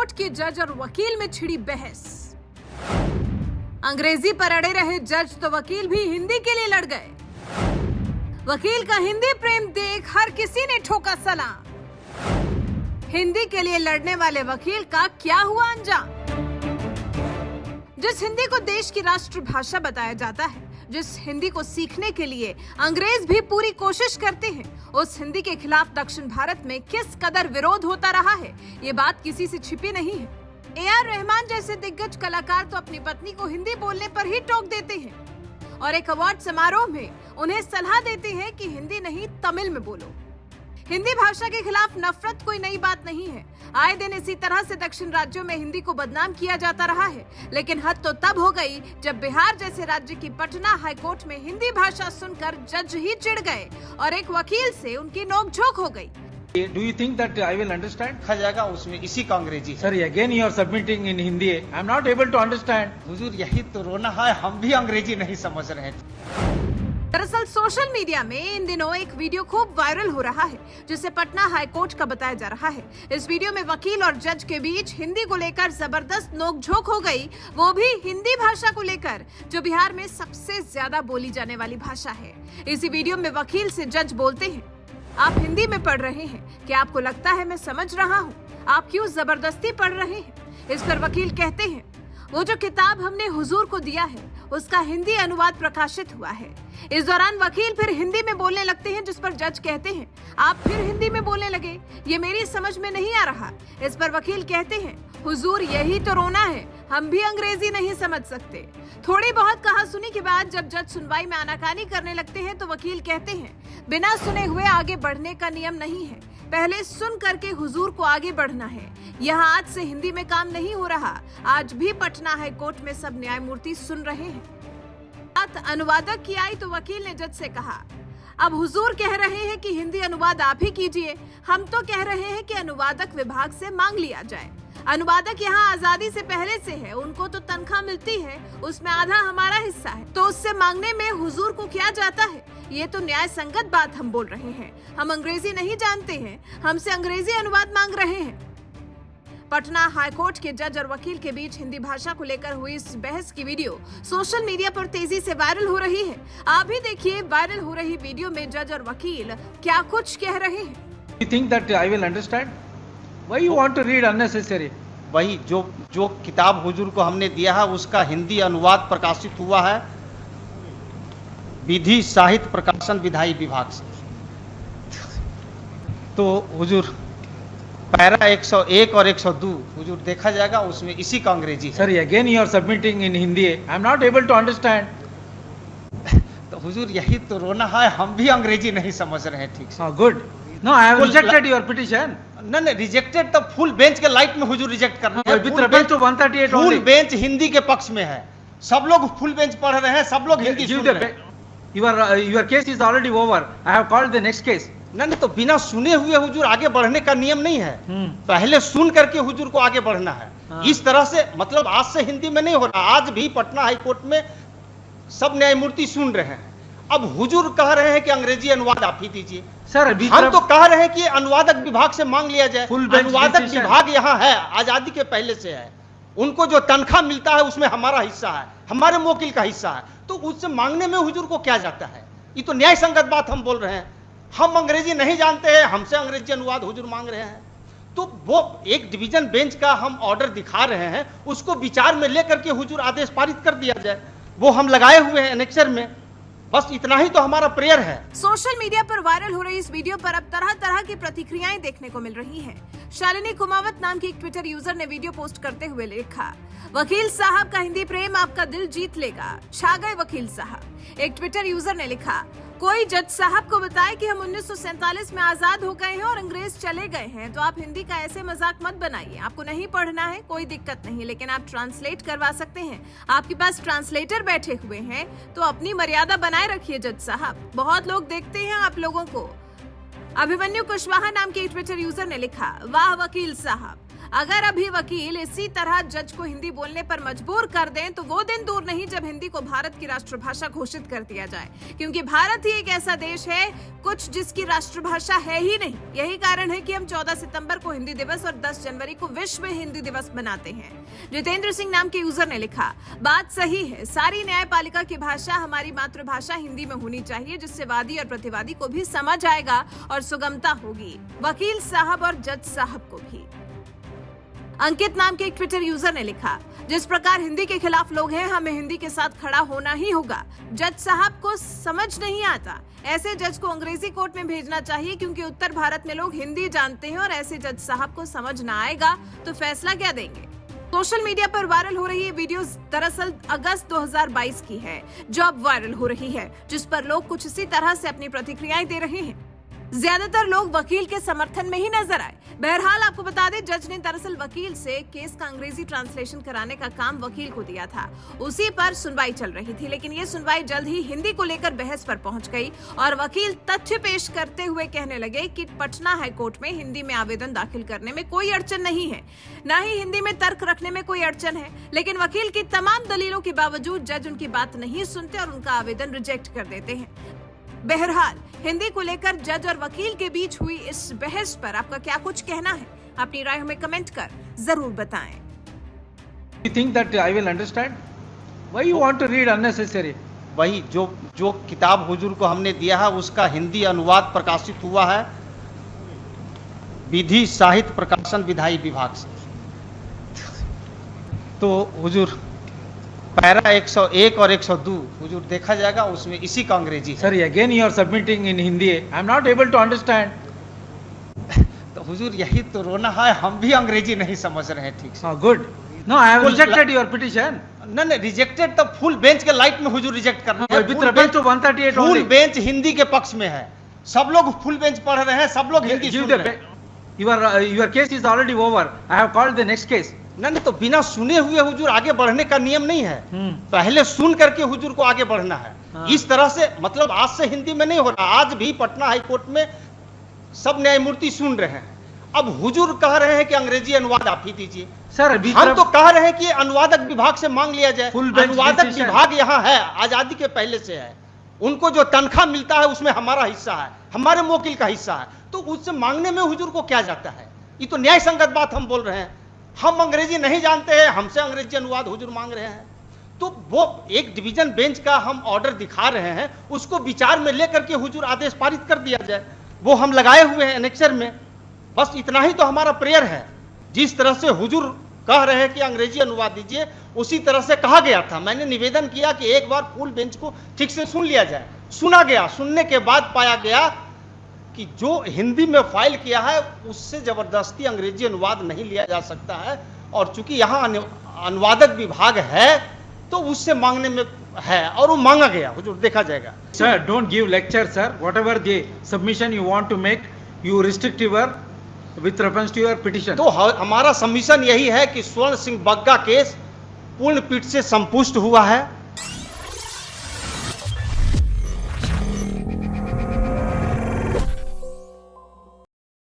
High court के जज और वकील में छिड़ी बहस। अंग्रेजी पर अड़े रहे जज तो वकील भी हिंदी के लिए लड़ गए। वकील का हिंदी प्रेम देख हर किसी ने ठोका सलाम। हिंदी के लिए लड़ने वाले वकील का क्या हुआ अंजाम? जिस हिंदी को देश की राष्ट्रभाषा बताया जाता है, जिस हिंदी को सीखने के लिए अंग्रेज भी पूरी कोशिश करते हैं, उस हिंदी के खिलाफ दक्षिण भारत में किस कदर विरोध होता रहा है, ये बात किसी से छिपी नहीं है। ए.आर. रहमान जैसे दिग्गज कलाकार तो अपनी पत्नी को हिंदी बोलने पर ही टोक देते हैं और एक अवार्ड समारोह में उन्हें सलाह देते हैं कि हिंदी नहीं तमिल में बोलो। हिंदी भाषा के खिलाफ नफरत कोई नई बात नहीं है। आए दिन इसी तरह से दक्षिण राज्यों में हिंदी को बदनाम किया जाता रहा है, लेकिन हद तो तब हो गई जब बिहार जैसे राज्य की पटना हाईकोर्ट में हिंदी भाषा सुनकर जज ही चिढ़ गए और एक वकील से उनकी नोकझोंक हो गई। Do you think that I will understand? लिखा जाएगा उसमें इसी का अंग्रेजी है। Sir, again you are submitting in Hindi. I am not able to understand. हुजूर यही तो रोना है, हम भी अंग्रेजी नहीं समझ रहे थे। दरअसल सोशल मीडिया में इन दिनों एक वीडियो खूब वायरल हो रहा है, जिसे पटना हाईकोर्ट का बताया जा रहा है। इस वीडियो में वकील और जज के बीच हिंदी को लेकर जबरदस्त नोकझोंक हो गई, वो भी हिंदी भाषा को लेकर, जो बिहार में सबसे ज्यादा बोली जाने वाली भाषा है। इसी वीडियो में वकील से जज बोलते हैं, आप हिंदी में पढ़ रहे हैं, क्या आपको लगता है मैं समझ रहा हूँ? आप क्यों जबरदस्ती पढ़ रहे हैं? इस पर वकील कहते हैं, वो जो किताब हमने हुजूर को दिया है उसका हिंदी अनुवाद प्रकाशित हुआ है। इस दौरान वकील फिर हिंदी में बोलने लगते हैं, जिस पर जज कहते हैं, आप फिर हिंदी में बोलने लगे, ये मेरी समझ में नहीं आ रहा। इस पर वकील कहते हैं, हुजूर यही तो रोना है, हम भी अंग्रेजी नहीं समझ सकते। थोड़ी बहुत कहा सुनी के बाद जब जज सुनवाई में आनाकानी करने लगते हैं तो वकील कहते हैं, बिना सुने हुए आगे बढ़ने का नियम नहीं है, पहले सुन करके हुजूर को आगे बढ़ना है। यहाँ आज से हिंदी में काम नहीं हो रहा, आज भी पटना हाईकोर्ट में सब न्यायमूर्ति सुन रहे हैं। बात अनुवादक की आई तो वकील ने जज से कहा, अब हुजूर कह रहे हैं कि हिंदी अनुवाद आप ही कीजिए, हम तो कह रहे हैं कि अनुवादक विभाग से मांग लिया जाए। अनुवादक यहाँ आजादी से पहले से है, उनको तो तनख्वाह मिलती है, उसमें आधा हमारा हिस्सा है, तो उससे मांगने में हुजूर को क्या जाता है? ये तो न्याय संगत बात हम बोल रहे हैं, हम अंग्रेजी नहीं जानते हैं, हमसे अंग्रेजी अनुवाद मांग रहे हैं। पटना हाईकोर्ट के जज और वकील के बीच हिंदी भाषा को लेकर हुई इस बहस की वीडियो सोशल मीडिया पर तेजी से वायरल हो रही है। आप भी देखिए वायरल हो रही वीडियो में जज और वकील क्या कुछ कह रहे हैं। You think that I will understand? Why you want to read unnecessary? वही जो किताब हुजूर को हमने दिया है उसका हिंदी अनुवाद प्रकाशित हुआ है विधि साहित्य प्रकाशन विधायी विभाग से। तो हुजूर पैरा 101 और 102 हुजूर देखा जाएगा उसमें इसी का अंग्रेजी है। Sir, again you are submitting in Hindi. I am not able to understand. तो हुजूर यही तो रोना है, हम भी अंग्रेजी नहीं समझ रहे हैं ठीक से। Good. No, I have rejected your petition. नहीं रिजेक्टेड तो फुल बेंच के लाइट में हुजूर रिजेक्ट कर रहे हैं। With reference to 138 full only. Bench Hindi के पक्ष में है, सब लोग फुल बेंच पढ़ रहे हैं, सब लोग हिंदी सुन रहे हैं। Your case is already over. I have called the next case. नहीं तो बिना सुने हुए हुजूर आगे बढ़ने का नियम नहीं है, पहले सुन करके हुजूर को आगे बढ़ना है। इस तरह से मतलब आज से हिंदी में नहीं हो रहा, आज भी पटना हाईकोर्ट में सब न्यायमूर्ति सुन रहे हैं। अब हुजूर कह रहे हैं कि अंग्रेजी अनुवाद आप ही दीजिए। सर हम तो कह रहे हैं कि अनुवादक विभाग से मांग लिया जाए। अनुवादक विभाग यहाँ है, आजादी के पहले से है, उनको जो तनख्वाह मिलता है उसमें हमारा हिस्सा है, हमारे मोकिल का हिस्सा है, तो उससे मांगने में हुजूर को क्या जाता है? ये तो न्याय संगत बात हम बोल रहे हैं। हम अंग्रेजी नहीं जानते हैं, हमसे अंग्रेजी अनुवाद हुजूर मांग रहे हैं, तो वो एक डिवीजन बेंच का हम ऑर्डर दिखा रहे हैं, उसको विचार में लेकर के हुजूर आदेश पारित कर दिया जाए। वो हम लगाए हुए हैं एनेक्सर में, बस इतना ही तो हमारा प्रेयर है। सोशल मीडिया पर वायरल हो रही इस वीडियो पर अब तरह तरह की प्रतिक्रियाएं देखने को मिल रही हैं। शालिनी कुमावत नाम की एक ट्विटर यूजर ने वीडियो पोस्ट करते हुए लिखा, वकील साहब का हिंदी प्रेम आपका दिल जीत लेगा, छा गए वकील साहब। एक ट्विटर यूजर ने लिखा, कोई जज साहब को बताए कि हम 1947 में आजाद हो गए हैं और अंग्रेज चले गए हैं, तो आप हिंदी का ऐसे मजाक मत बनाइए। आपको नहीं पढ़ना है कोई दिक्कत नहीं, लेकिन आप ट्रांसलेट करवा सकते हैं, आपके पास ट्रांसलेटर बैठे हुए हैं, तो अपनी मर्यादा बनाए रखिए जज साहब, बहुत लोग देखते हैं आप लोगों को। अभिमन्यु कुशवाहा नाम के ट्विटर यूजर ने लिखा, वाह वकील साहब, अगर अभी वकील इसी तरह जज को हिंदी बोलने पर मजबूर कर दें तो वो दिन दूर नहीं जब हिंदी को भारत की राष्ट्रभाषा घोषित कर दिया जाए, क्योंकि भारत ही एक ऐसा देश है कुछ जिसकी राष्ट्रभाषा है ही नहीं। यही कारण है कि हम 14 सितंबर को हिंदी दिवस और 10 जनवरी को विश्व हिंदी दिवस मनाते हैं। जितेंद्र सिंह नाम के यूजर ने लिखा, बात सही है, सारी न्यायपालिका की भाषा हमारी मातृभाषा हिंदी में होनी चाहिए, जिससे वादी और प्रतिवादी को भी समझ आएगा और सुगमता होगी, वकील साहब और जज साहब को भी। अंकित नाम के एक ट्विटर यूजर ने लिखा, जिस प्रकार हिंदी के खिलाफ लोग हैं, हमें हिंदी के साथ खड़ा होना ही होगा। जज साहब को समझ नहीं आता, ऐसे जज को अंग्रेजी कोर्ट में भेजना चाहिए, क्योंकि उत्तर भारत में लोग हिंदी जानते हैं और ऐसे जज साहब को समझ ना आएगा तो फैसला क्या देंगे। सोशल मीडिया पर वायरल हो रही ये वीडियो दरअसल अगस्त 2022 की है, जो अब वायरल हो रही है, जिस पर लोग कुछ इसी तरह से अपनी प्रतिक्रियाएं दे रहे हैं। ज्यादातर लोग वकील के समर्थन में ही नजर आए। बहरहाल आपको बता दें, जज ने दरअसल वकील से केस का अंग्रेजी ट्रांसलेशन कराने का काम वकील को दिया था। उसी पर सुनवाई चल रही थी, लेकिन ये सुनवाई जल्द ही हिंदी को लेकर बहस पर पहुंच गई और वकील तथ्य पेश करते हुए कहने लगे कि पटना हाईकोर्ट में हिंदी में आवेदन दाखिल करने में कोई अड़चन नहीं है, न ही हिंदी में तर्क रखने में कोई अड़चन है। लेकिन वकील की तमाम दलीलों के बावजूद जज उनकी बात नहीं सुनते और उनका आवेदन रिजेक्ट कर देते हैं। बहरहाल हिंदी को लेकर जज और वकील के बीच हुई इस बहस पर आपका क्या कुछ कहना है? अपनी राय हमें कमेंट कर जरूर बताएं। You think that I will understand? Why you want to read unnecessary? वही जो किताब हुजूर को हमने दिया है उसका हिंदी अनुवाद प्रकाशित हुआ है विधि साहित्य प्रकाशन विधायी विभाग से। तो हुजूर पैरा 101 और 102 हुजूर देखा जाएगा, उसमें इसी का अंग्रेजी है। Sorry, again you are submitting in Hindi. I am not able to understand. तो हुजूर यही तो रोना है, हम भी अंग्रेजी नहीं समझ रहे हैं ठीक से। Oh, good. No, I have Full rejected your petition. नहीं रिजेक्टेड तो फुल बेंच के लाइट में हुजूर रिजेक्ट कर रहे हैं। With reference to 138 full only. Bench Hindi के पक्ष में है, सब लोग फुल बेंच पढ़ रहे हैं, सब लोग हिंदी सुन रहे हैं। Your case is already over. I have called the next case. नहीं तो बिना सुने हुए हुजूर आगे बढ़ने का नियम नहीं है। पहले सुन करके हुजूर को आगे बढ़ना है। हाँ। इस तरह से मतलब आज से हिंदी में नहीं हो रहा, आज भी पटना हाई कोर्ट में सब न्यायमूर्ति सुन रहे हैं। अब हुजूर कह रहे हैं कि अंग्रेजी अनुवाद आप ही दीजिए। सर, हम तो कह रहे हैं कि अनुवादक विभाग से मांग लिया जाए। Full bench अनुवादक decision। विभाग यहाँ है, आजादी के पहले से है। उनको जो तनख्वाह मिलता है उसमें हमारा हिस्सा है, हमारे वकील का हिस्सा है, तो उससे मांगने में हुजूर को क्या जाता है? ये तो न्याय संगत बात हम बोल रहे हैं। हम अंग्रेजी नहीं जानते हैं, हमसे अंग्रेजी अनुवाद हुजूर मांग रहे हैं। तो वो एक डिवीजन बेंच का हम ऑर्डर दिखा रहे हैं, उसको विचार में लेकर के हुजूर आदेश पारित कर दिया जाए। वो हम लगाए हुए हैं एनेक्सर में। बस इतना ही तो हमारा प्रेयर है। जिस तरह से हुजूर कह रहे हैं कि अंग्रेजी अनुवाद दीजिए, उसी तरह से कहा गया था। मैंने निवेदन किया कि एक बार फुल बेंच को ठीक से सुन लिया जाए। सुना गया, सुनने के बाद पाया गया कि जो हिंदी में फाइल किया है उससे जबरदस्ती अंग्रेजी अनुवाद नहीं लिया जा सकता है, और चूंकि यहाँ अनुवादक विभाग है तो उससे मांगने में है, और वो मांगा गया। हुजूर देखा जाएगा। Sir, don't give lecture, sir. Whatever the submission you want to make, you restrict your with reference to your petition. तो हमारा सबमिशन यही है कि स्वर्ण सिंह बग्गा केस पूर्ण पीठ से संपुष्ट हुआ है।